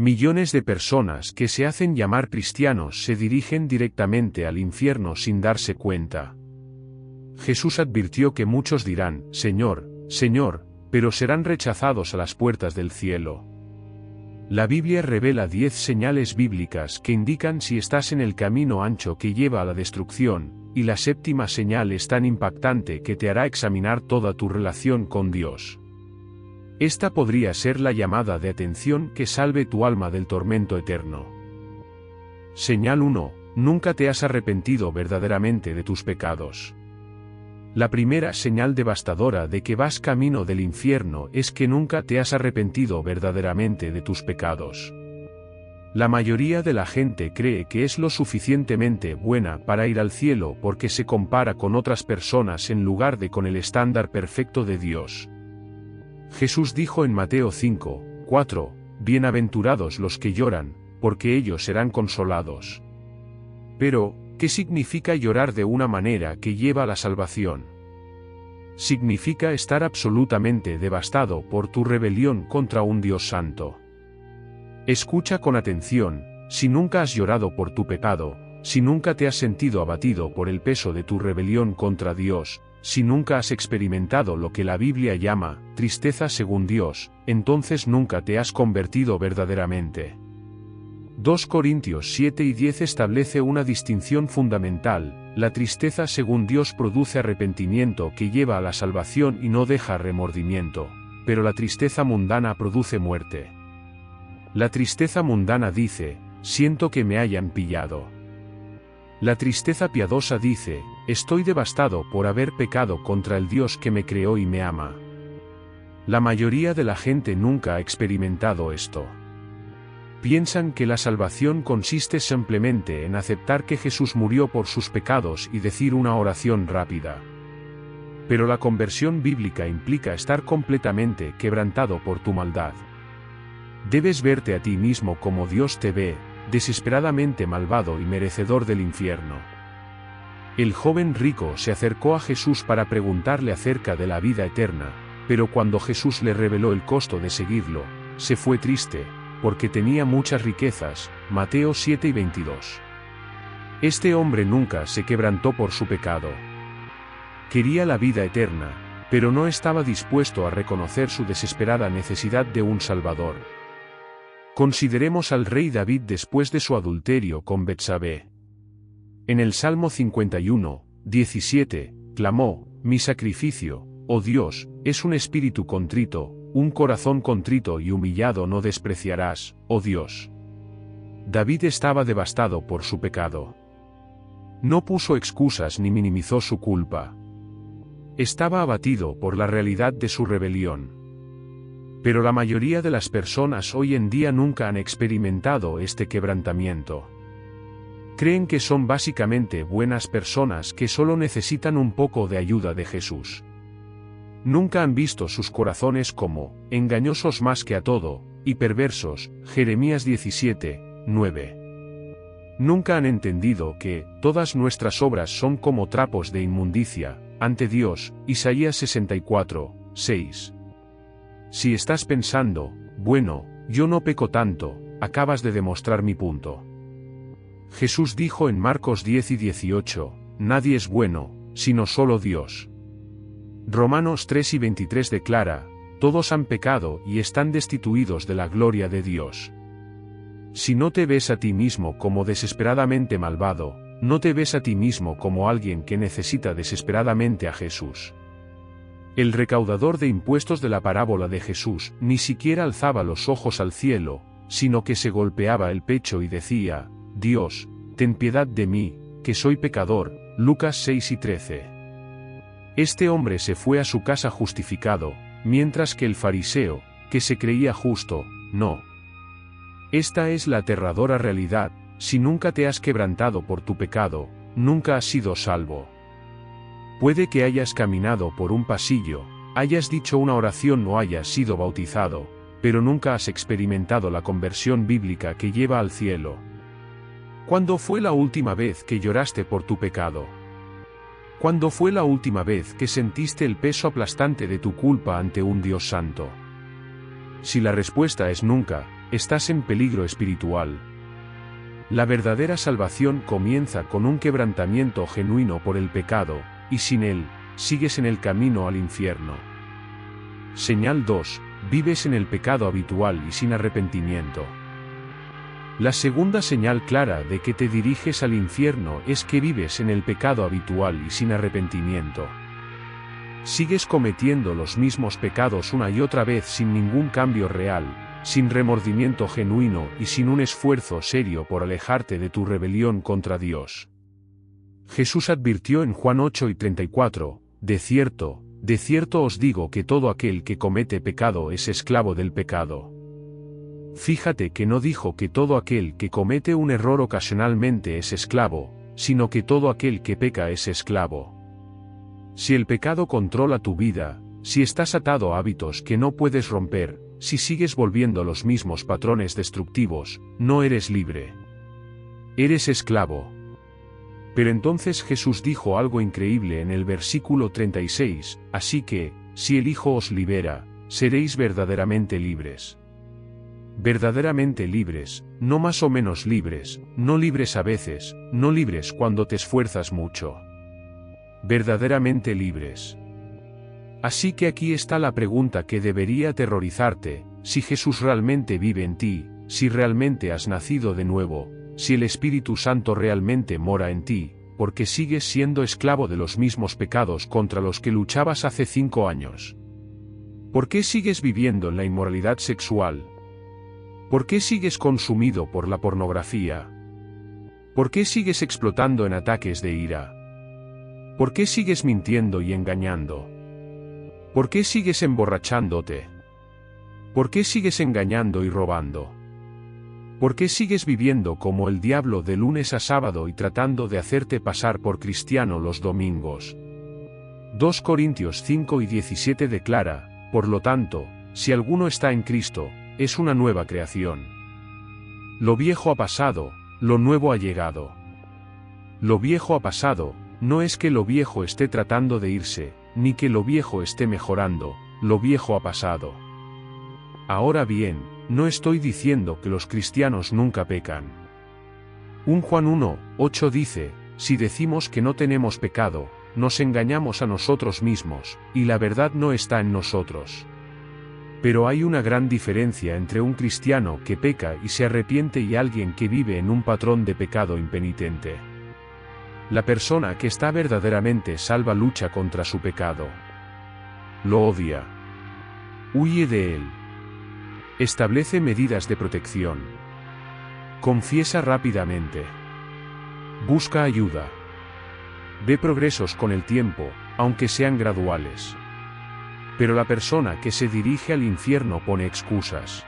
Millones de personas que se hacen llamar cristianos se dirigen directamente al infierno sin darse cuenta. Jesús advirtió que muchos dirán, Señor, Señor, pero serán rechazados a las puertas del cielo. La Biblia revela 10 señales bíblicas que indican si estás en el camino ancho que lleva a la destrucción, y la séptima señal es tan impactante que te hará examinar toda tu relación con Dios. Esta podría ser la llamada de atención que salve tu alma del tormento eterno. Señal 1. Nunca te has arrepentido verdaderamente de tus pecados. La primera señal devastadora de que vas camino del infierno es que nunca te has arrepentido verdaderamente de tus pecados. La mayoría de la gente cree que es lo suficientemente buena para ir al cielo porque se compara con otras personas en lugar de con el estándar perfecto de Dios. Jesús dijo en Mateo 5:4, Bienaventurados los que lloran, porque ellos serán consolados. Pero, ¿qué significa llorar de una manera que lleva a la salvación? Significa estar absolutamente devastado por tu rebelión contra un Dios santo. Escucha con atención, si nunca has llorado por tu pecado, si nunca te has sentido abatido por el peso de tu rebelión contra Dios, si nunca has experimentado lo que la Biblia llama tristeza según Dios, entonces nunca te has convertido verdaderamente. 2 Corintios 7 y 10 establece una distinción fundamental: la tristeza según Dios produce arrepentimiento que lleva a la salvación y no deja remordimiento, pero la tristeza mundana produce muerte. La tristeza mundana dice, siento que me hayan pillado. La tristeza piadosa dice, estoy devastado por haber pecado contra el Dios que me creó y me ama. La mayoría de la gente nunca ha experimentado esto. Piensan que la salvación consiste simplemente en aceptar que Jesús murió por sus pecados y decir una oración rápida. Pero la conversión bíblica implica estar completamente quebrantado por tu maldad. Debes verte a ti mismo como Dios te ve, desesperadamente malvado y merecedor del infierno. El joven rico se acercó a Jesús para preguntarle acerca de la vida eterna, pero cuando Jesús le reveló el costo de seguirlo, se fue triste, porque tenía muchas riquezas. Mateo 7 y 22. Este hombre nunca se quebrantó por su pecado. Quería la vida eterna, pero no estaba dispuesto a reconocer su desesperada necesidad de un Salvador. Consideremos al rey David después de su adulterio con Betsabé. En el Salmo 51, 17, clamó, mi sacrificio, oh Dios, es un espíritu contrito, un corazón contrito y humillado no despreciarás, oh Dios. David estaba devastado por su pecado. No puso excusas ni minimizó su culpa. Estaba abatido por la realidad de su rebelión. Pero la mayoría de las personas hoy en día nunca han experimentado este quebrantamiento. Creen que son básicamente buenas personas que solo necesitan un poco de ayuda de Jesús. Nunca han visto sus corazones como engañosos más que a todo, y perversos, Jeremías 17, 9. Nunca han entendido que todas nuestras obras son como trapos de inmundicia ante Dios, Isaías 64, 6. Si estás pensando, bueno, yo no peco tanto, acabas de demostrar mi punto. Jesús dijo en Marcos 10 y 18, nadie es bueno, sino solo Dios. Romanos 3 y 23 declara, todos han pecado y están destituidos de la gloria de Dios. Si no te ves a ti mismo como desesperadamente malvado, no te ves a ti mismo como alguien que necesita desesperadamente a Jesús. El recaudador de impuestos de la parábola de Jesús ni siquiera alzaba los ojos al cielo, sino que se golpeaba el pecho y decía, Dios, ten piedad de mí, que soy pecador. Lucas 6 y 13. Este hombre se fue a su casa justificado, mientras que el fariseo, que se creía justo, no. Esta es la aterradora realidad: si nunca te has quebrantado por tu pecado, nunca has sido salvo. Puede que hayas caminado por un pasillo, hayas dicho una oración o hayas sido bautizado, pero nunca has experimentado la conversión bíblica que lleva al cielo. ¿Cuándo fue la última vez que lloraste por tu pecado? ¿Cuándo fue la última vez que sentiste el peso aplastante de tu culpa ante un Dios santo? Si la respuesta es nunca, estás en peligro espiritual. La verdadera salvación comienza con un quebrantamiento genuino por el pecado, y sin él, sigues en el camino al infierno. Señal 2. Vives en el pecado habitual y sin arrepentimiento. La segunda señal clara de que te diriges al infierno es que vives en el pecado habitual y sin arrepentimiento. Sigues cometiendo los mismos pecados una y otra vez sin ningún cambio real, sin remordimiento genuino y sin un esfuerzo serio por alejarte de tu rebelión contra Dios. Jesús advirtió en Juan 8:34, de cierto os digo que todo aquel que comete pecado es esclavo del pecado. Fíjate que no dijo que todo aquel que comete un error ocasionalmente es esclavo, sino que todo aquel que peca es esclavo. Si el pecado controla tu vida, si estás atado a hábitos que no puedes romper, si sigues volviendo los mismos patrones destructivos, no eres libre. Eres esclavo. Pero entonces Jesús dijo algo increíble en el versículo 36, así que, si el Hijo os libera, seréis verdaderamente libres. Verdaderamente libres, no más o menos libres, no libres a veces, no libres cuando te esfuerzas mucho. Verdaderamente libres. Así que aquí está la pregunta que debería aterrorizarte: si Jesús realmente vive en ti, si realmente has nacido de nuevo, si el Espíritu Santo realmente mora en ti, ¿por qué sigues siendo esclavo de los mismos pecados contra los que luchabas hace 5 años? ¿Por qué sigues viviendo en la inmoralidad sexual? ¿Por qué sigues consumido por la pornografía? ¿Por qué sigues explotando en ataques de ira? ¿Por qué sigues mintiendo y engañando? ¿Por qué sigues emborrachándote? ¿Por qué sigues engañando y robando? ¿Por qué sigues viviendo como el diablo de lunes a sábado y tratando de hacerte pasar por cristiano los domingos? 2 Corintios 5:17 declara, por lo tanto, si alguno está en Cristo, es una nueva creación. Lo viejo ha pasado, lo nuevo ha llegado. Lo viejo ha pasado, no es que lo viejo esté tratando de irse, ni que lo viejo esté mejorando, lo viejo ha pasado. Ahora bien, no estoy diciendo que los cristianos nunca pecan. 1 Juan 1:8 dice, si decimos que no tenemos pecado, nos engañamos a nosotros mismos, y la verdad no está en nosotros. Pero hay una gran diferencia entre un cristiano que peca y se arrepiente y alguien que vive en un patrón de pecado impenitente. La persona que está verdaderamente salva lucha contra su pecado. Lo odia. Huye de él. Establece medidas de protección. Confiesa rápidamente. Busca ayuda. Ve progresos con el tiempo, aunque sean graduales. Pero la persona que se dirige al infierno pone excusas.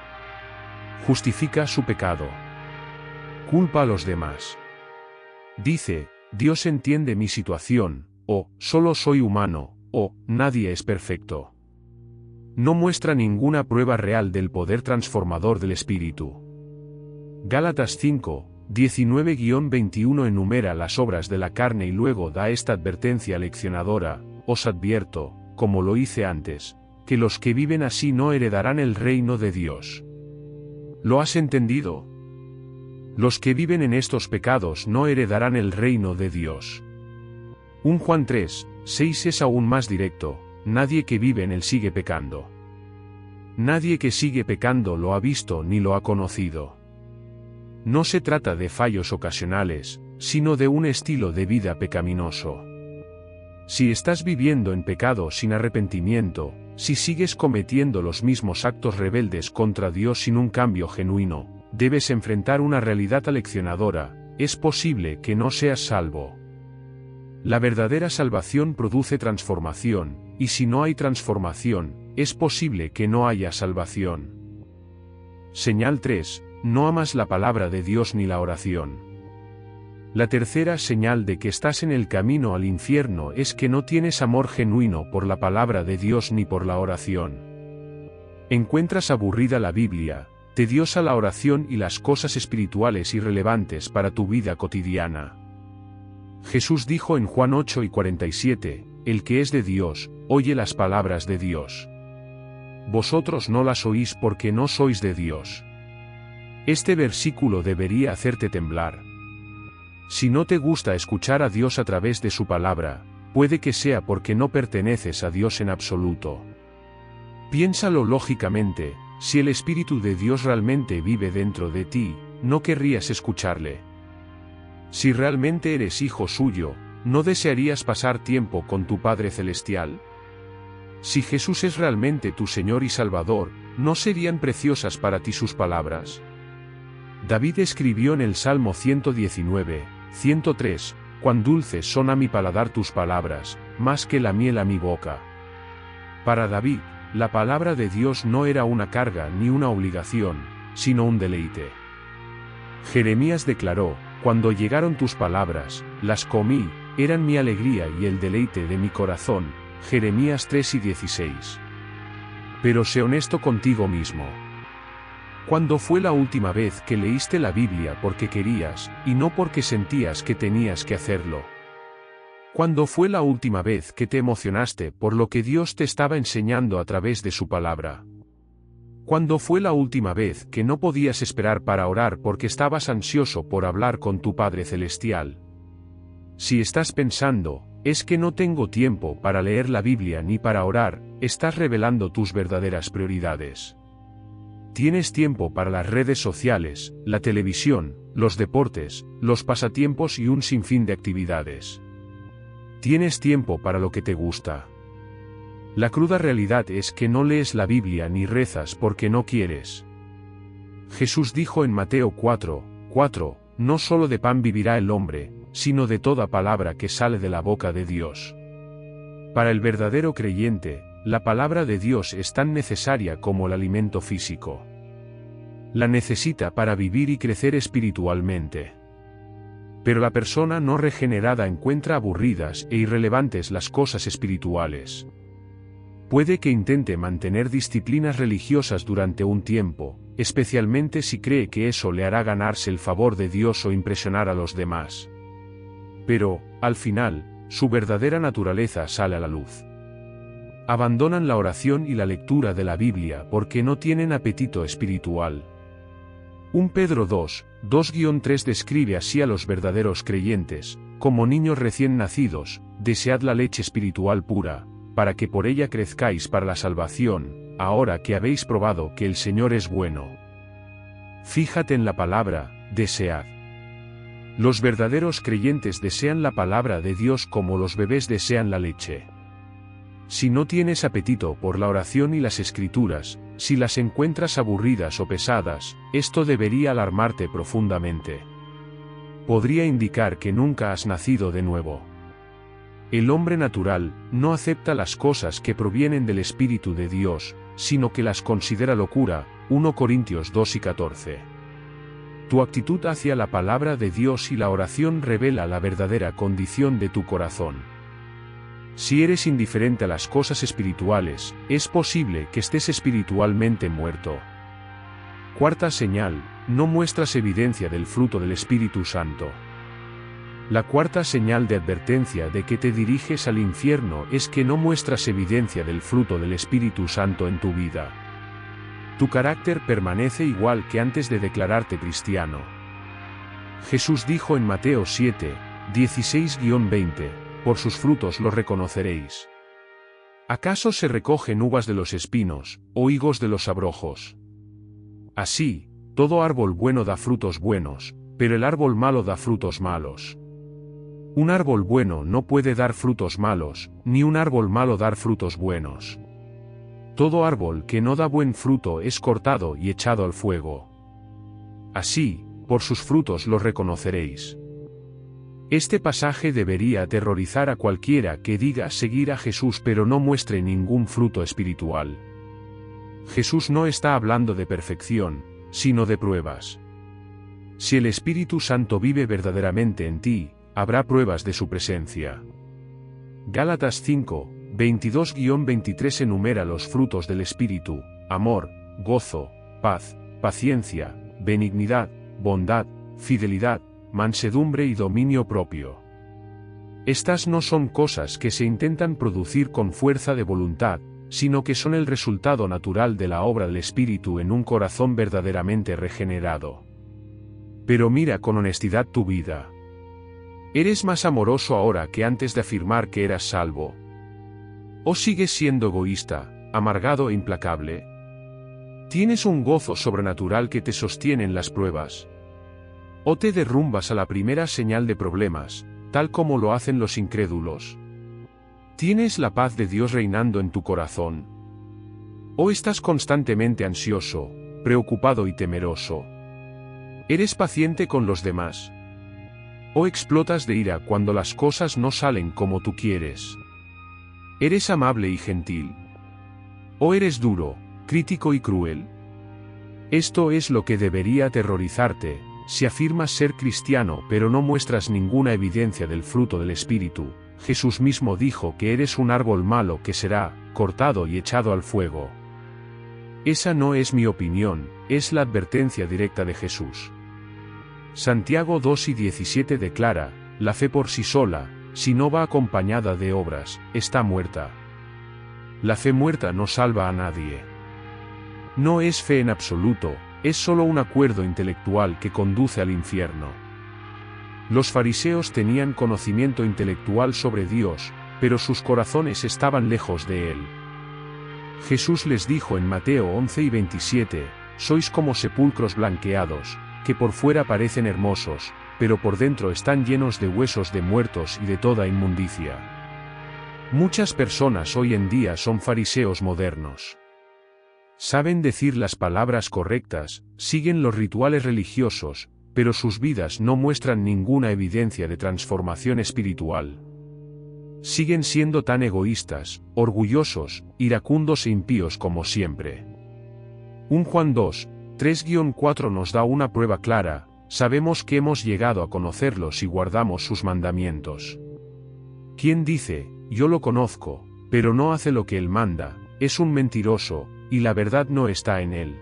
Justifica su pecado. Culpa a los demás. Dice, Dios entiende mi situación, o solo soy humano, o nadie es perfecto. No muestra ninguna prueba real del poder transformador del Espíritu. Gálatas 5:19-21 enumera las obras de la carne y luego da esta advertencia leccionadora: os advierto, como lo hice antes, que los que viven así no heredarán el reino de Dios. ¿Lo has entendido? Los que viven en estos pecados no heredarán el reino de Dios. 1 Juan 3:6 es aún más directo: nadie que vive en él sigue pecando. Nadie que sigue pecando lo ha visto ni lo ha conocido. No se trata de fallos ocasionales, sino de un estilo de vida pecaminoso. Si estás viviendo en pecado sin arrepentimiento, si sigues cometiendo los mismos actos rebeldes contra Dios sin un cambio genuino, debes enfrentar una realidad aleccionadora: es posible que no seas salvo. La verdadera salvación produce transformación, y si no hay transformación, es posible que no haya salvación. Señal 3. No amas la palabra de Dios ni la oración. La tercera señal de que estás en el camino al infierno es que no tienes amor genuino por la palabra de Dios ni por la oración. Encuentras aburrida la Biblia, tediosa la oración y las cosas espirituales irrelevantes para tu vida cotidiana. Jesús dijo en Juan 8:47, el que es de Dios, oye las palabras de Dios. Vosotros no las oís porque no sois de Dios. Este versículo debería hacerte temblar. Si no te gusta escuchar a Dios a través de su palabra, puede que sea porque no perteneces a Dios en absoluto. Piénsalo lógicamente, si el Espíritu de Dios realmente vive dentro de ti, no querrías escucharle. Si realmente eres hijo suyo, ¿no desearías pasar tiempo con tu Padre Celestial? Si Jesús es realmente tu Señor y Salvador, ¿no serían preciosas para ti sus palabras? David escribió en el Salmo 119, 103, «Cuán dulces son a mi paladar tus palabras, más que la miel a mi boca». Para David, la palabra de Dios no era una carga ni una obligación, sino un deleite. Jeremías declaró, «Cuando llegaron tus palabras, las comí, eran mi alegría y el deleite de mi corazón». Jeremías 3 y 16. Pero sé honesto contigo mismo. ¿Cuándo fue la última vez que leíste la Biblia porque querías, y no porque sentías que tenías que hacerlo? ¿Cuándo fue la última vez que te emocionaste por lo que Dios te estaba enseñando a través de su palabra? ¿Cuándo fue la última vez que no podías esperar para orar porque estabas ansioso por hablar con tu Padre Celestial? Si estás pensando, es que no tengo tiempo para leer la Biblia ni para orar, estás revelando tus verdaderas prioridades. Tienes tiempo para las redes sociales, la televisión, los deportes, los pasatiempos y un sinfín de actividades. Tienes tiempo para lo que te gusta. La cruda realidad es que no lees la Biblia ni rezas porque no quieres. Jesús dijo en Mateo 4:4, no solo de pan vivirá el hombre, sino de toda palabra que sale de la boca de Dios. Para el verdadero creyente, la palabra de Dios es tan necesaria como el alimento físico. La necesita para vivir y crecer espiritualmente. Pero la persona no regenerada encuentra aburridas e irrelevantes las cosas espirituales. Puede que intente mantener disciplinas religiosas durante un tiempo, especialmente si cree que eso le hará ganarse el favor de Dios o impresionar a los demás. Pero, al final, su verdadera naturaleza sale a la luz. Abandonan la oración y la lectura de la Biblia porque no tienen apetito espiritual. 1 Pedro 2:3 describe así a los verdaderos creyentes, como niños recién nacidos, desead la leche espiritual pura, para que por ella crezcáis para la salvación, ahora que habéis probado que el Señor es bueno. Fíjate en la palabra, desead. Los verdaderos creyentes desean la palabra de Dios como los bebés desean la leche. Si no tienes apetito por la oración y las escrituras, si las encuentras aburridas o pesadas, esto debería alarmarte profundamente. Podría indicar que nunca has nacido de nuevo. El hombre natural no acepta las cosas que provienen del Espíritu de Dios, sino que las considera locura. 1 Corintios 2:14. Tu actitud hacia la palabra de Dios y la oración revela la verdadera condición de tu corazón. Si eres indiferente a las cosas espirituales, es posible que estés espiritualmente muerto. Cuarta señal, no muestras evidencia del fruto del Espíritu Santo. La cuarta señal de advertencia de que te diriges al infierno es que no muestras evidencia del fruto del Espíritu Santo en tu vida. Tu carácter permanece igual que antes de declararte cristiano. Jesús dijo en Mateo 7:16-20, por sus frutos los reconoceréis. ¿Acaso se recogen uvas de los espinos, o higos de los abrojos? Así, todo árbol bueno da frutos buenos, pero el árbol malo da frutos malos. Un árbol bueno no puede dar frutos malos, ni un árbol malo dar frutos buenos. Todo árbol que no da buen fruto es cortado y echado al fuego. Así, por sus frutos los reconoceréis. Este pasaje debería aterrorizar a cualquiera que diga seguir a Jesús pero no muestre ningún fruto espiritual. Jesús no está hablando de perfección, sino de pruebas. Si el Espíritu Santo vive verdaderamente en ti, habrá pruebas de su presencia. Gálatas 5:22-23 enumera los frutos del Espíritu: amor, gozo, paz, paciencia, benignidad, bondad, fidelidad, mansedumbre y dominio propio. Estas no son cosas que se intentan producir con fuerza de voluntad, sino que son el resultado natural de la obra del Espíritu en un corazón verdaderamente regenerado. Pero mira con honestidad tu vida. ¿Eres más amoroso ahora que antes de afirmar que eras salvo? ¿O sigues siendo egoísta, amargado e implacable? ¿Tienes un gozo sobrenatural que te sostiene en las pruebas? ¿O te derrumbas a la primera señal de problemas, tal como lo hacen los incrédulos? ¿Tienes la paz de Dios reinando en tu corazón? ¿O estás constantemente ansioso, preocupado y temeroso? ¿Eres paciente con los demás? ¿O explotas de ira cuando las cosas no salen como tú quieres? ¿Eres amable y gentil? ¿O eres duro, crítico y cruel? Esto es lo que debería aterrorizarte, si afirmas ser cristiano pero no muestras ninguna evidencia del fruto del Espíritu. Jesús mismo dijo que eres un árbol malo que será cortado y echado al fuego. Esa no es mi opinión, es la advertencia directa de Jesús. Santiago 2:17 declara, la fe por sí sola, si no va acompañada de obras, está muerta. La fe muerta no salva a nadie. No es fe en absoluto, es solo un acuerdo intelectual que conduce al infierno. Los fariseos tenían conocimiento intelectual sobre Dios, pero sus corazones estaban lejos de Él. Jesús les dijo en Mateo 11:27, sois como sepulcros blanqueados, que por fuera parecen hermosos, pero por dentro están llenos de huesos de muertos y de toda inmundicia. Muchas personas hoy en día son fariseos modernos. Saben decir las palabras correctas, siguen los rituales religiosos, pero sus vidas no muestran ninguna evidencia de transformación espiritual. Siguen siendo tan egoístas, orgullosos, iracundos e impíos como siempre. 1 Juan 2:3-4 nos da una prueba clara, sabemos que hemos llegado a conocerlos y guardamos sus mandamientos. Quien dice, yo lo conozco, pero no hace lo que él manda, es un mentiroso, y la verdad no está en él.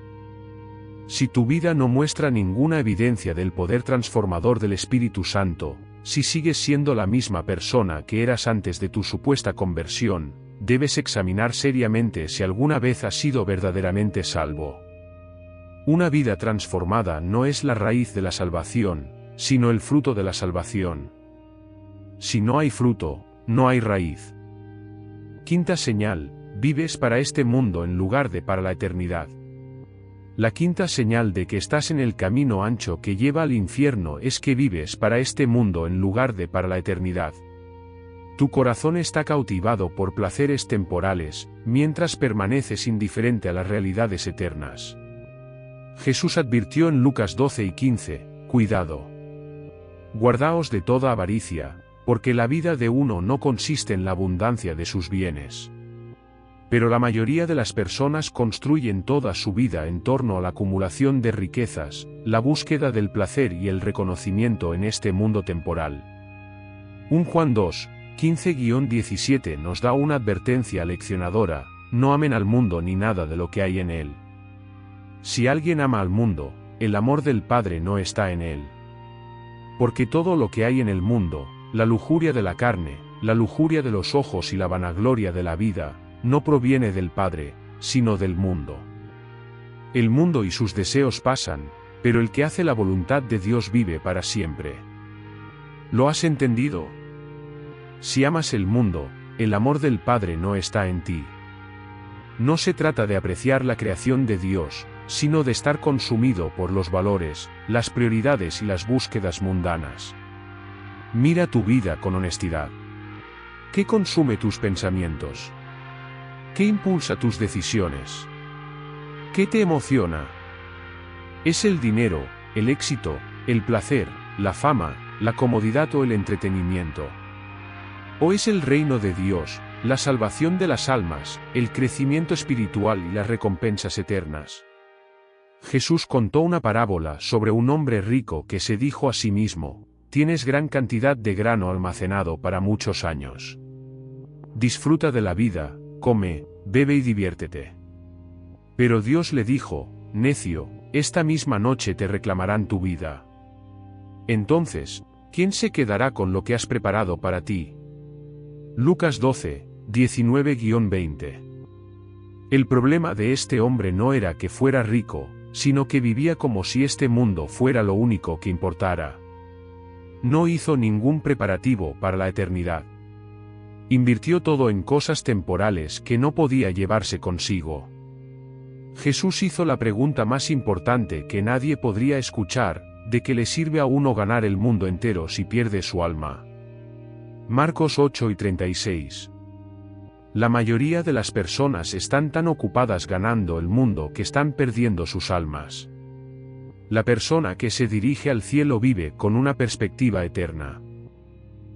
Si tu vida no muestra ninguna evidencia del poder transformador del Espíritu Santo, si sigues siendo la misma persona que eras antes de tu supuesta conversión, debes examinar seriamente si alguna vez has sido verdaderamente salvo. Una vida transformada no es la raíz de la salvación, sino el fruto de la salvación. Si no hay fruto, no hay raíz. Quinta señal, vives para este mundo en lugar de para la eternidad. La quinta señal de que estás en el camino ancho que lleva al infierno es que vives para este mundo en lugar de para la eternidad. Tu corazón está cautivado por placeres temporales, mientras permaneces indiferente a las realidades eternas. Jesús advirtió en Lucas 12:15, cuidado. Guardaos de toda avaricia, porque la vida de uno no consiste en la abundancia de sus bienes. Pero la mayoría de las personas construyen toda su vida en torno a la acumulación de riquezas, la búsqueda del placer y el reconocimiento en este mundo temporal. 1 Juan 2:15-17 nos da una advertencia leccionadora, no amen al mundo ni nada de lo que hay en él. Si alguien ama al mundo, el amor del Padre no está en él. Porque todo lo que hay en el mundo, la lujuria de la carne, la lujuria de los ojos y la vanagloria de la vida, no proviene del Padre, sino del mundo. El mundo y sus deseos pasan, pero el que hace la voluntad de Dios vive para siempre. ¿Lo has entendido? Si amas el mundo, el amor del Padre no está en ti. No se trata de apreciar la creación de Dios, sino de estar consumido por los valores, las prioridades y las búsquedas mundanas. Mira tu vida con honestidad. ¿Qué consume tus pensamientos? ¿Qué impulsa tus decisiones? ¿Qué te emociona? ¿Es el dinero, el éxito, el placer, la fama, la comodidad o el entretenimiento? ¿O es el reino de Dios, la salvación de las almas, el crecimiento espiritual y las recompensas eternas? Jesús contó una parábola sobre un hombre rico que se dijo a sí mismo, tienes gran cantidad de grano almacenado para muchos años. Disfruta de la vida, come, bebe y diviértete. Pero Dios le dijo, necio, esta misma noche te reclamarán tu vida. Entonces, ¿quién se quedará con lo que has preparado para ti? Lucas 12:19-20. El problema de este hombre no era que fuera rico, sino que vivía como si este mundo fuera lo único que importara. No hizo ningún preparativo para la eternidad. Invirtió todo en cosas temporales que no podía llevarse consigo. Jesús hizo la pregunta más importante que nadie podría escuchar: ¿de qué le sirve a uno ganar el mundo entero si pierde su alma? Marcos 8:36. La mayoría de las personas están tan ocupadas ganando el mundo que están perdiendo sus almas. La persona que se dirige al cielo vive con una perspectiva eterna.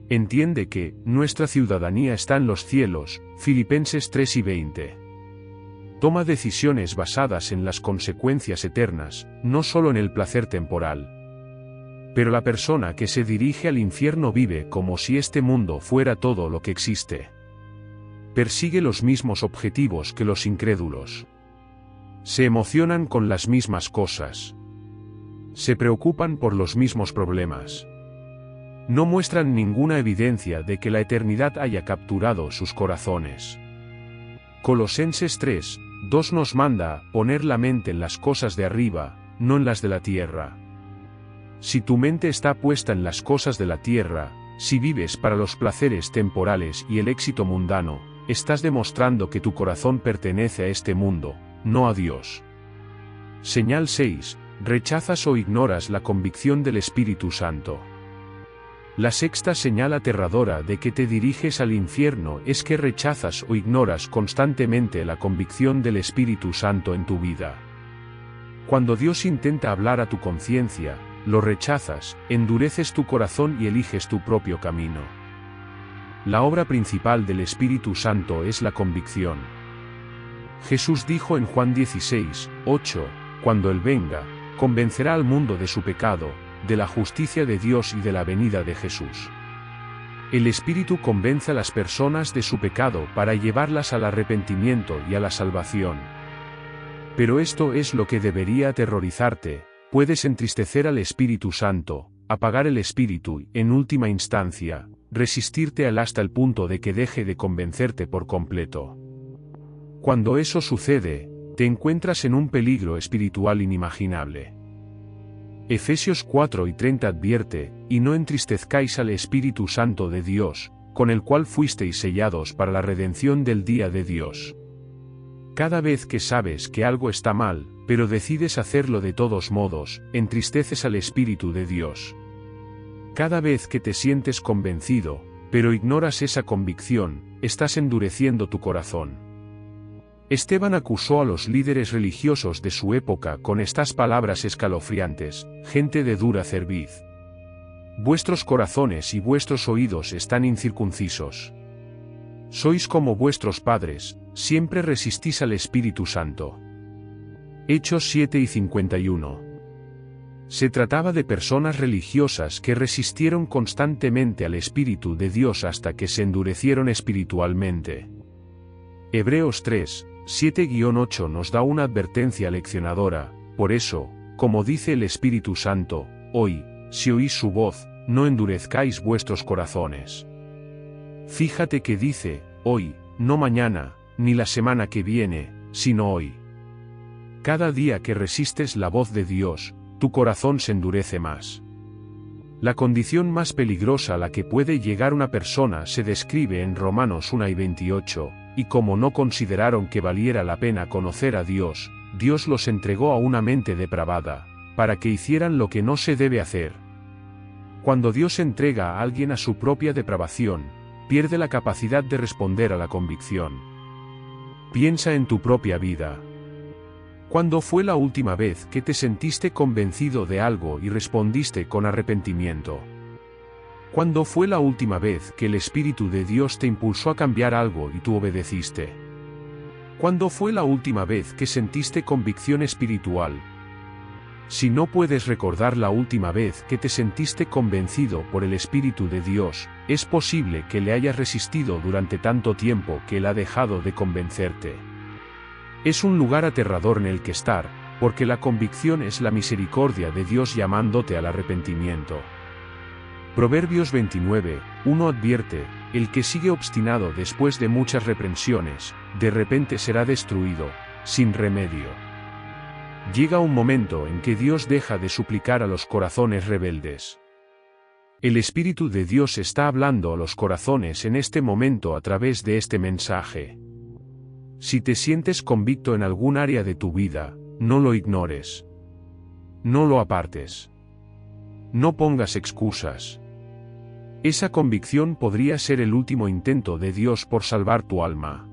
Entiende que nuestra ciudadanía está en los cielos, Filipenses 3:20. Toma decisiones basadas en las consecuencias eternas, no solo en el placer temporal. Pero la persona que se dirige al infierno vive como si este mundo fuera todo lo que existe. Persigue los mismos objetivos que los incrédulos. Se emocionan con las mismas cosas. Se preocupan por los mismos problemas. No muestran ninguna evidencia de que la eternidad haya capturado sus corazones. Colosenses 3:2 nos manda poner la mente en las cosas de arriba, no en las de la tierra. Si tu mente está puesta en las cosas de la tierra, si vives para los placeres temporales y el éxito mundano, estás demostrando que tu corazón pertenece a este mundo, no a Dios. Señal 6. Rechazas o ignoras la convicción del Espíritu Santo. La sexta señal aterradora de que te diriges al infierno es que rechazas o ignoras constantemente la convicción del Espíritu Santo en tu vida. Cuando Dios intenta hablar a tu conciencia, lo rechazas, endureces tu corazón y eliges tu propio camino. La obra principal del Espíritu Santo es la convicción. Jesús dijo en Juan 16:8, cuando Él venga, convencerá al mundo de su pecado, de la justicia de Dios y de la venida de Jesús. El Espíritu convence a las personas de su pecado para llevarlas al arrepentimiento y a la salvación. Pero esto es lo que debería aterrorizarte: puedes entristecer al Espíritu Santo, apagar el Espíritu y, en última instancia, resistirte a él hasta el punto de que deje de convencerte por completo. Cuando eso sucede, te encuentras en un peligro espiritual inimaginable. Efesios 4:30 advierte: y no entristezcáis al Espíritu Santo de Dios, con el cual fuisteis sellados para la redención del día de Dios. Cada vez que sabes que algo está mal, pero decides hacerlo de todos modos, entristeces al Espíritu de Dios. Cada vez que te sientes convencido, pero ignoras esa convicción, estás endureciendo tu corazón. Esteban acusó a los líderes religiosos de su época con estas palabras escalofriantes: gente de dura cerviz. Vuestros corazones y vuestros oídos están incircuncisos. Sois como vuestros padres, siempre resistís al Espíritu Santo. Hechos 7:51. Se trataba de personas religiosas que resistieron constantemente al Espíritu de Dios hasta que se endurecieron espiritualmente. Hebreos 3:7-8 nos da una advertencia leccionadora: por eso, como dice el Espíritu Santo, hoy, si oís su voz, no endurezcáis vuestros corazones. Fíjate que dice, hoy, no mañana, ni la semana que viene, sino hoy. Cada día que resistes la voz de Dios, tu corazón se endurece más. La condición más peligrosa a la que puede llegar una persona se describe en Romanos 1:28, y como no consideraron que valiera la pena conocer a Dios, Dios los entregó a una mente depravada, para que hicieran lo que no se debe hacer. Cuando Dios entrega a alguien a su propia depravación, pierde la capacidad de responder a la convicción. Piensa en tu propia vida. ¿Cuándo fue la última vez que te sentiste convencido de algo y respondiste con arrepentimiento? ¿Cuándo fue la última vez que el Espíritu de Dios te impulsó a cambiar algo y tú obedeciste? ¿Cuándo fue la última vez que sentiste convicción espiritual? Si no puedes recordar la última vez que te sentiste convencido por el Espíritu de Dios, es posible que le hayas resistido durante tanto tiempo que él ha dejado de convencerte. Es un lugar aterrador en el que estar, porque la convicción es la misericordia de Dios llamándote al arrepentimiento. Proverbios 29:1 advierte: El que sigue obstinado después de muchas reprensiones, de repente será destruido, sin remedio. Llega un momento en que Dios deja de suplicar a los corazones rebeldes. El Espíritu de Dios está hablando a los corazones en este momento a través de este mensaje. Si te sientes convicto en algún área de tu vida, no lo ignores. No lo apartes. No pongas excusas. Esa convicción podría ser el último intento de Dios por salvar tu alma.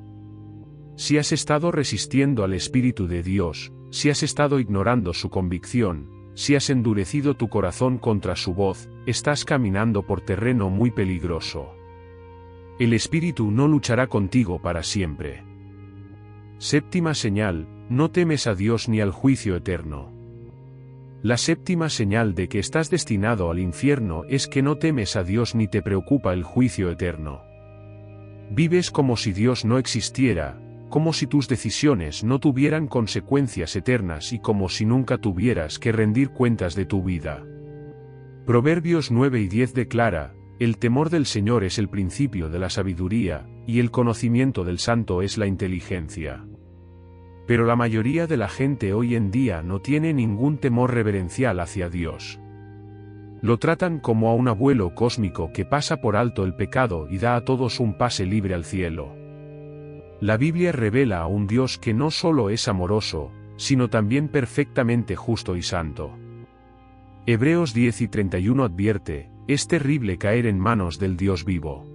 Si has estado resistiendo al Espíritu de Dios, si has estado ignorando su convicción, si has endurecido tu corazón contra su voz, estás caminando por terreno muy peligroso. El Espíritu no luchará contigo para siempre. Séptima señal: no temes a Dios ni al juicio eterno. La séptima señal de que estás destinado al infierno es que no temes a Dios ni te preocupa el juicio eterno. Vives como si Dios no existiera, como si tus decisiones no tuvieran consecuencias eternas y como si nunca tuvieras que rendir cuentas de tu vida. Proverbios 9 y 10 declara: el temor del Señor es el principio de la sabiduría, y el conocimiento del Santo es la inteligencia. Pero la mayoría de la gente hoy en día no tiene ningún temor reverencial hacia Dios. Lo tratan como a un abuelo cósmico que pasa por alto el pecado y da a todos un pase libre al cielo. La Biblia revela a un Dios que no solo es amoroso, sino también perfectamente justo y santo. Hebreos 10 y 31 advierte: es terrible caer en manos del Dios vivo.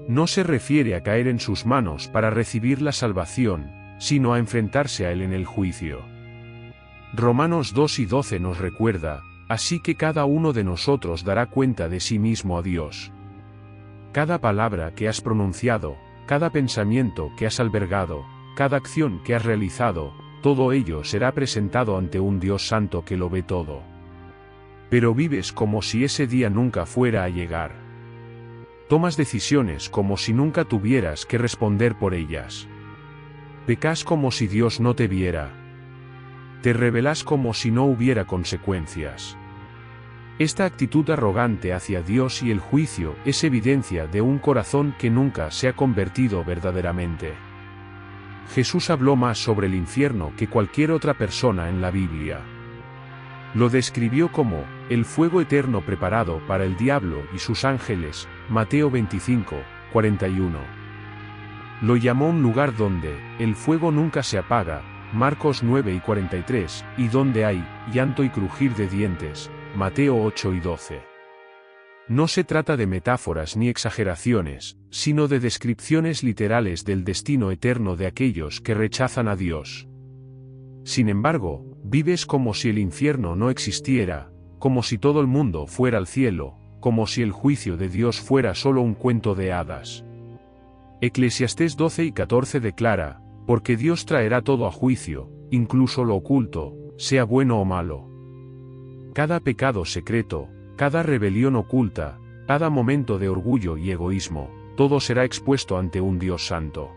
No se refiere a caer en sus manos para recibir la salvación, sino a enfrentarse a él en el juicio. Romanos 2 y 12 nos recuerda: así que cada uno de nosotros dará cuenta de sí mismo a Dios. Cada palabra que has pronunciado, cada pensamiento que has albergado, cada acción que has realizado, todo ello será presentado ante un Dios santo que lo ve todo. Pero vives como si ese día nunca fuera a llegar. Tomas decisiones como si nunca tuvieras que responder por ellas. Pecas como si Dios no te viera. Te rebelas como si no hubiera consecuencias. Esta actitud arrogante hacia Dios y el juicio es evidencia de un corazón que nunca se ha convertido verdaderamente. Jesús habló más sobre el infierno que cualquier otra persona en la Biblia. Lo describió como el fuego eterno preparado para el diablo y sus ángeles, Mateo 25, 41. Lo llamó un lugar donde el fuego nunca se apaga, Marcos 9 y 43, y donde hay llanto y crujir de dientes, Mateo 8 y 12. No se trata de metáforas ni exageraciones, sino de descripciones literales del destino eterno de aquellos que rechazan a Dios. Sin embargo, vives como si el infierno no existiera, como si todo el mundo fuera al cielo, como si el juicio de Dios fuera solo un cuento de hadas. Eclesiastés 12 y 14 declara: porque Dios traerá todo a juicio, incluso lo oculto, sea bueno o malo. Cada pecado secreto, cada rebelión oculta, cada momento de orgullo y egoísmo, todo será expuesto ante un Dios santo.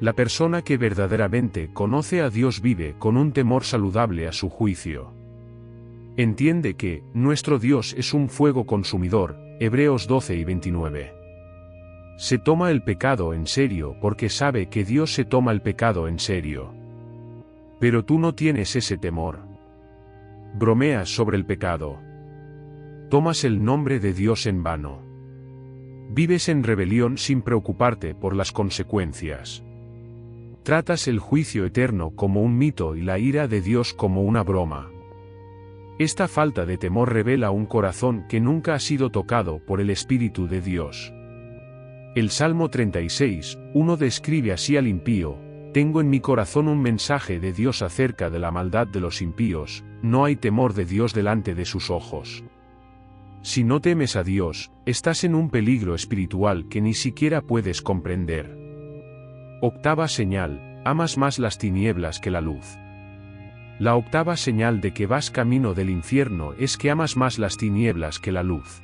La persona que verdaderamente conoce a Dios vive con un temor saludable a su juicio. Entiende que nuestro Dios es un fuego consumidor, Hebreos 12 y 29. Se toma el pecado en serio porque sabe que Dios se toma el pecado en serio. Pero tú no tienes ese temor. Bromeas sobre el pecado. Tomas el nombre de Dios en vano. Vives en rebelión sin preocuparte por las consecuencias. Tratas el juicio eterno como un mito y la ira de Dios como una broma. Esta falta de temor revela un corazón que nunca ha sido tocado por el Espíritu de Dios. El Salmo 36, 1 describe así al impío: tengo en mi corazón un mensaje de Dios acerca de la maldad de los impíos, no hay temor de Dios delante de sus ojos. Si no temes a Dios, estás en un peligro espiritual que ni siquiera puedes comprender. Octava señal: amas más las tinieblas que la luz. La octava señal de que vas camino del infierno es que amas más las tinieblas que la luz.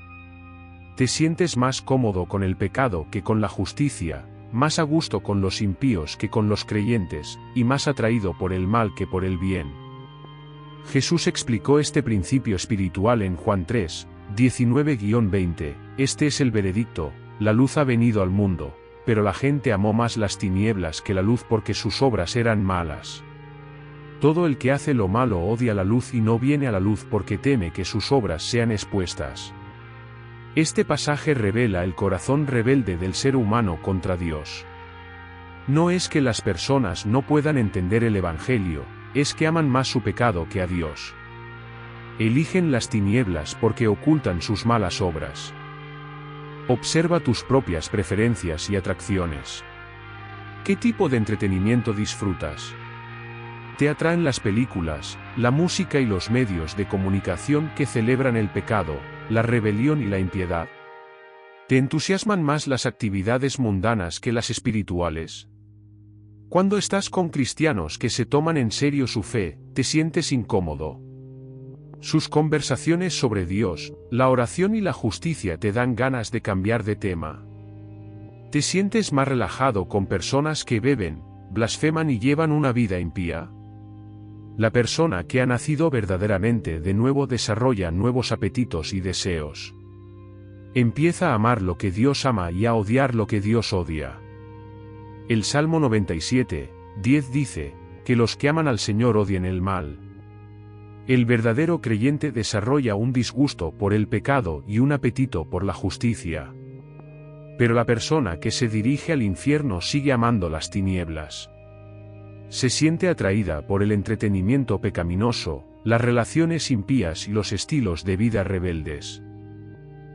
Te sientes más cómodo con el pecado que con la justicia, más a gusto con los impíos que con los creyentes, y más atraído por el mal que por el bien. Jesús explicó este principio espiritual en Juan 3, 19-20, este es el veredicto: La luz ha venido al mundo, pero la gente amó más las tinieblas que la luz porque sus obras eran malas. Todo el que hace lo malo odia la luz y no viene a la luz porque teme que sus obras sean expuestas. Este pasaje revela el corazón rebelde del ser humano contra Dios. No es que las personas no puedan entender el Evangelio, es que aman más su pecado que a Dios. Eligen las tinieblas porque ocultan sus malas obras. Observa tus propias preferencias y atracciones. ¿Qué tipo de entretenimiento disfrutas? ¿Te atraen las películas, la música y los medios de comunicación que celebran el pecado, la rebelión y la impiedad? ¿Te entusiasman más las actividades mundanas que las espirituales? Cuando estás con cristianos que se toman en serio su fe, te sientes incómodo. Sus conversaciones sobre Dios, la oración y la justicia te dan ganas de cambiar de tema. ¿Te sientes más relajado con personas que beben, blasfeman y llevan una vida impía? La persona que ha nacido verdaderamente de nuevo desarrolla nuevos apetitos y deseos. Empieza a amar lo que Dios ama y a odiar lo que Dios odia. El Salmo 97:10 dice, que los que aman al Señor odien el mal. El verdadero creyente desarrolla un disgusto por el pecado y un apetito por la justicia. Pero la persona que se dirige al infierno sigue amando las tinieblas. Se siente atraída por el entretenimiento pecaminoso, las relaciones impías y los estilos de vida rebeldes.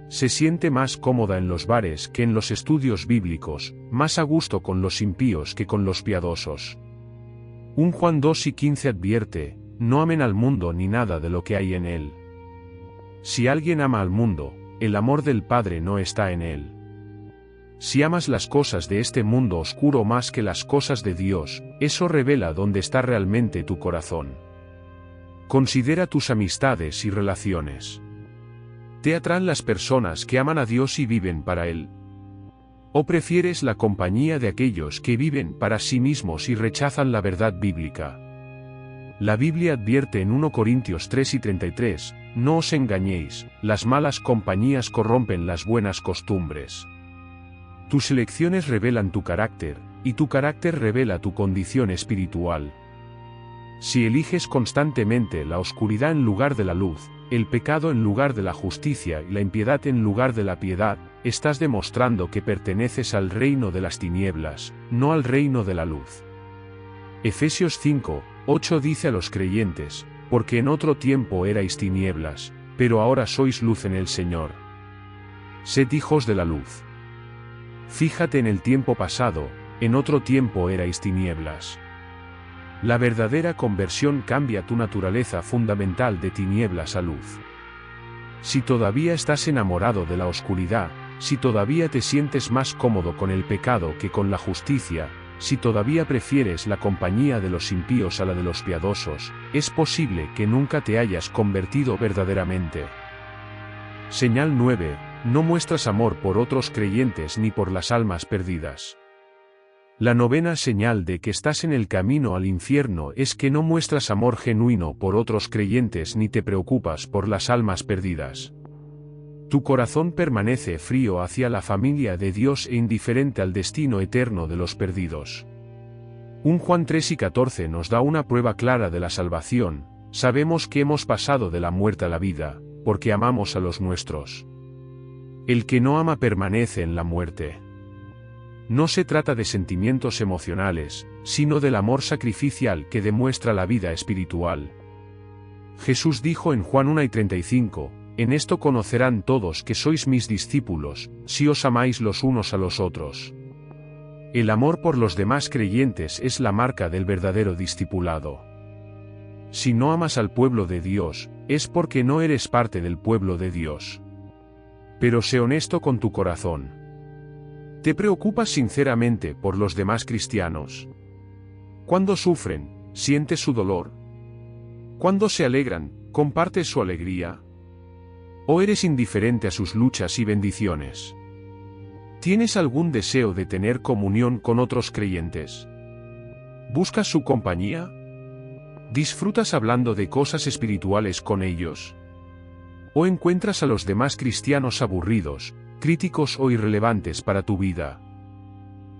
Se siente más cómoda en los bares que en los estudios bíblicos, más a gusto con los impíos que con los piadosos. 1 Juan 2:15 advierte, no amen al mundo ni nada de lo que hay en él. Si alguien ama al mundo, el amor del Padre no está en él. Si amas las cosas de este mundo oscuro más que las cosas de Dios, eso revela dónde está realmente tu corazón. Considera tus amistades y relaciones. ¿Te atraen las personas que aman a Dios y viven para Él? ¿O prefieres la compañía de aquellos que viven para sí mismos y rechazan la verdad bíblica? La Biblia advierte en 1 Corintios 3:33, no os engañéis, las malas compañías corrompen las buenas costumbres. Tus elecciones revelan tu carácter, y tu carácter revela tu condición espiritual. Si eliges constantemente la oscuridad en lugar de la luz, el pecado en lugar de la justicia y la impiedad en lugar de la piedad, estás demostrando que perteneces al reino de las tinieblas, no al reino de la luz. Efesios 5:8 dice a los creyentes, porque en otro tiempo erais tinieblas, pero ahora sois luz en el Señor. Sed hijos de la luz. Fíjate en el tiempo pasado, en otro tiempo erais tinieblas. La verdadera conversión cambia tu naturaleza fundamental de tinieblas a luz. Si todavía estás enamorado de la oscuridad, si todavía te sientes más cómodo con el pecado que con la justicia, si todavía prefieres la compañía de los impíos a la de los piadosos, es posible que nunca te hayas convertido verdaderamente. Señal 9. No muestras amor por otros creyentes ni por las almas perdidas. La novena señal de que estás en el camino al infierno es que no muestras amor genuino por otros creyentes ni te preocupas por las almas perdidas. Tu corazón permanece frío hacia la familia de Dios e indiferente al destino eterno de los perdidos. 1 Juan 3:14 nos da una prueba clara de la salvación, sabemos que hemos pasado de la muerte a la vida, porque amamos a los nuestros. El que no ama permanece en la muerte. No se trata de sentimientos emocionales, sino del amor sacrificial que demuestra la vida espiritual. Jesús dijo en Juan 1:35, en esto conocerán todos que sois mis discípulos, si os amáis los unos a los otros. El amor por los demás creyentes es la marca del verdadero discipulado. Si no amas al pueblo de Dios, es porque no eres parte del pueblo de Dios. Pero sé honesto con tu corazón. ¿Te preocupas sinceramente por los demás cristianos? Cuando sufren, sientes su dolor. Cuando se alegran, compartes su alegría. ¿O eres indiferente a sus luchas y bendiciones? ¿Tienes algún deseo de tener comunión con otros creyentes? ¿Buscas su compañía? ¿Disfrutas hablando de cosas espirituales con ellos? ¿O encuentras a los demás cristianos aburridos, críticos o irrelevantes para tu vida.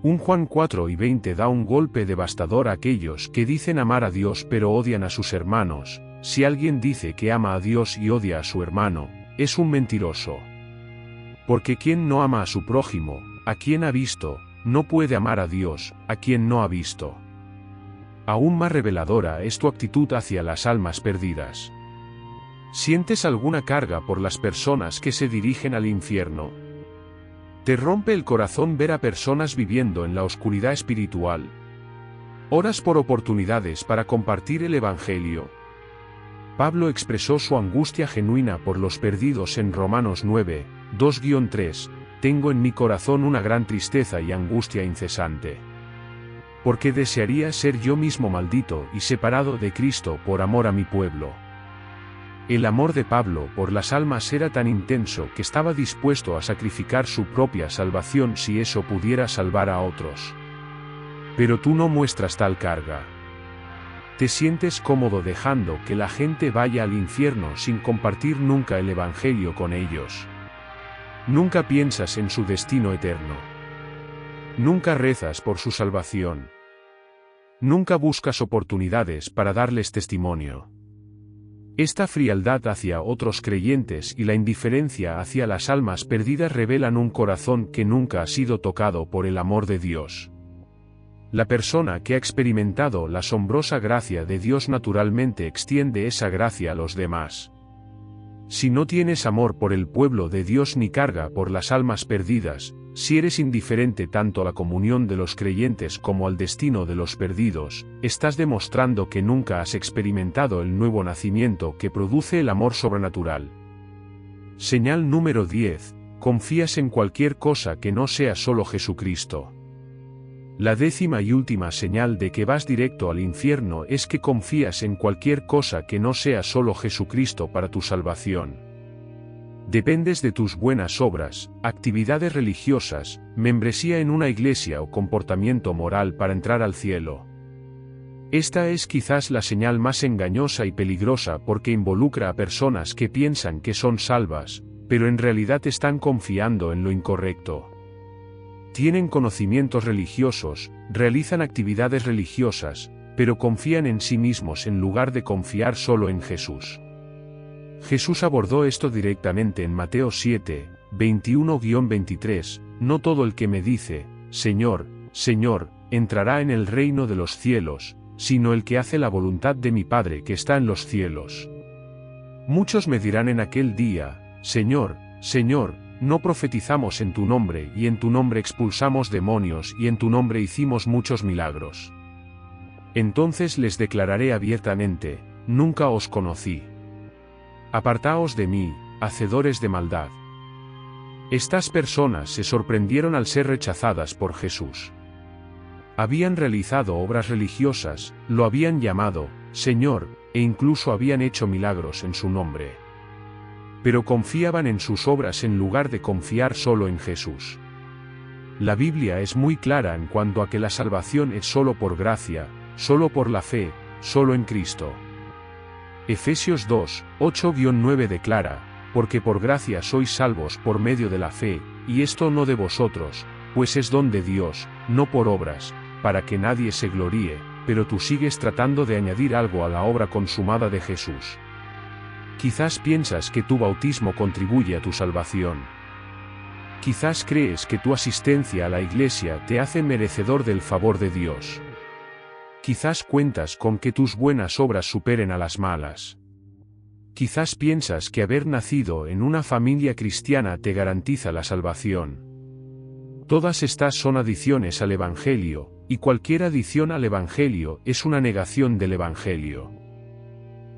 1 Juan 4:20 da un golpe devastador a aquellos que dicen amar a Dios pero odian a sus hermanos. Si alguien dice que ama a Dios y odia a su hermano, es un mentiroso. Porque quien no ama a su prójimo, a quien ha visto, no puede amar a Dios, a quien no ha visto. Aún más reveladora es tu actitud hacia las almas perdidas. ¿Sientes alguna carga por las personas que se dirigen al infierno? ¿Te rompe el corazón ver a personas viviendo en la oscuridad espiritual? ¿Oras por oportunidades para compartir el Evangelio? Pablo expresó su angustia genuina por los perdidos en Romanos 9, 2-3, tengo en mi corazón una gran tristeza y angustia incesante. Porque desearía ser yo mismo maldito y separado de Cristo por amor a mi pueblo. El amor de Pablo por las almas era tan intenso que estaba dispuesto a sacrificar su propia salvación si eso pudiera salvar a otros. Pero tú no muestras tal carga. Te sientes cómodo dejando que la gente vaya al infierno sin compartir nunca el Evangelio con ellos. Nunca piensas en su destino eterno. Nunca rezas por su salvación. Nunca buscas oportunidades para darles testimonio. Esta frialdad hacia otros creyentes y la indiferencia hacia las almas perdidas revelan un corazón que nunca ha sido tocado por el amor de Dios. La persona que ha experimentado la asombrosa gracia de Dios naturalmente extiende esa gracia a los demás. Si no tienes amor por el pueblo de Dios ni carga por las almas perdidas, si eres indiferente tanto a la comunión de los creyentes como al destino de los perdidos, estás demostrando que nunca has experimentado el nuevo nacimiento que produce el amor sobrenatural. Señal número 10. Confías en cualquier cosa que no sea solo Jesucristo. La décima y última señal de que vas directo al infierno es que confías en cualquier cosa que no sea solo Jesucristo para tu salvación. Dependes de tus buenas obras, actividades religiosas, membresía en una iglesia o comportamiento moral para entrar al cielo. Esta es quizás la señal más engañosa y peligrosa porque involucra a personas que piensan que son salvas, pero en realidad están confiando en lo incorrecto. Tienen conocimientos religiosos, realizan actividades religiosas, pero confían en sí mismos en lugar de confiar solo en Jesús. Jesús abordó esto directamente en Mateo 7, 21-23, no todo el que me dice, Señor, Señor, entrará en el reino de los cielos, sino el que hace la voluntad de mi Padre que está en los cielos. Muchos me dirán en aquel día, Señor, Señor, no profetizamos en tu nombre y en tu nombre expulsamos demonios y en tu nombre hicimos muchos milagros. Entonces les declararé abiertamente, nunca os conocí. Apartaos de mí, hacedores de maldad. Estas personas se sorprendieron al ser rechazadas por Jesús. Habían realizado obras religiosas, lo habían llamado Señor, e incluso habían hecho milagros en su nombre. Pero confiaban en sus obras en lugar de confiar solo en Jesús. La Biblia es muy clara en cuanto a que la salvación es solo por gracia, solo por la fe, solo en Cristo. Efesios 2, 8-9 declara, porque por gracia sois salvos por medio de la fe, y esto no de vosotros, pues es don de Dios, no por obras, para que nadie se gloríe, pero tú sigues tratando de añadir algo a la obra consumada de Jesús. Quizás piensas que tu bautismo contribuye a tu salvación. Quizás crees que tu asistencia a la iglesia te hace merecedor del favor de Dios. Quizás cuentas con que tus buenas obras superen a las malas. Quizás piensas que haber nacido en una familia cristiana te garantiza la salvación. Todas estas son adiciones al Evangelio, y cualquier adición al Evangelio es una negación del Evangelio.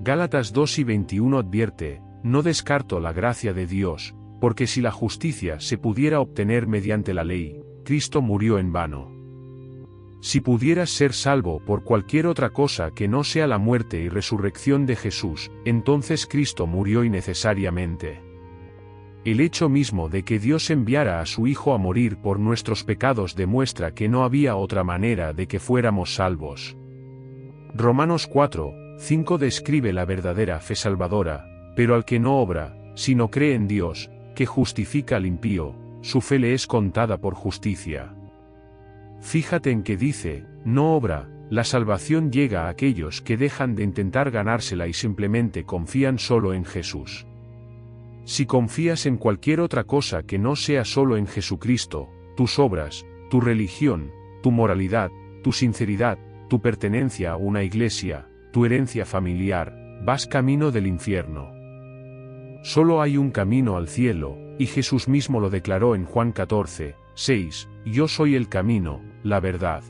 Gálatas 2:21 advierte, no descarto la gracia de Dios, porque si la justicia se pudiera obtener mediante la ley, Cristo murió en vano. Si pudieras ser salvo por cualquier otra cosa que no sea la muerte y resurrección de Jesús, entonces Cristo murió innecesariamente. El hecho mismo de que Dios enviara a su Hijo a morir por nuestros pecados demuestra que no había otra manera de que fuéramos salvos. Romanos 4, 5 describe la verdadera fe salvadora, pero al que no obra, sino cree en Dios, que justifica al impío, su fe le es contada por justicia. Fíjate en que dice, no obra, la salvación llega a aquellos que dejan de intentar ganársela y simplemente confían solo en Jesús. Si confías en cualquier otra cosa que no sea solo en Jesucristo, tus obras, tu religión, tu moralidad, tu sinceridad, tu pertenencia a una iglesia, tu herencia familiar, vas camino del infierno. Solo hay un camino al cielo, y Jesús mismo lo declaró en Juan 14, 6, yo soy el camino, la verdad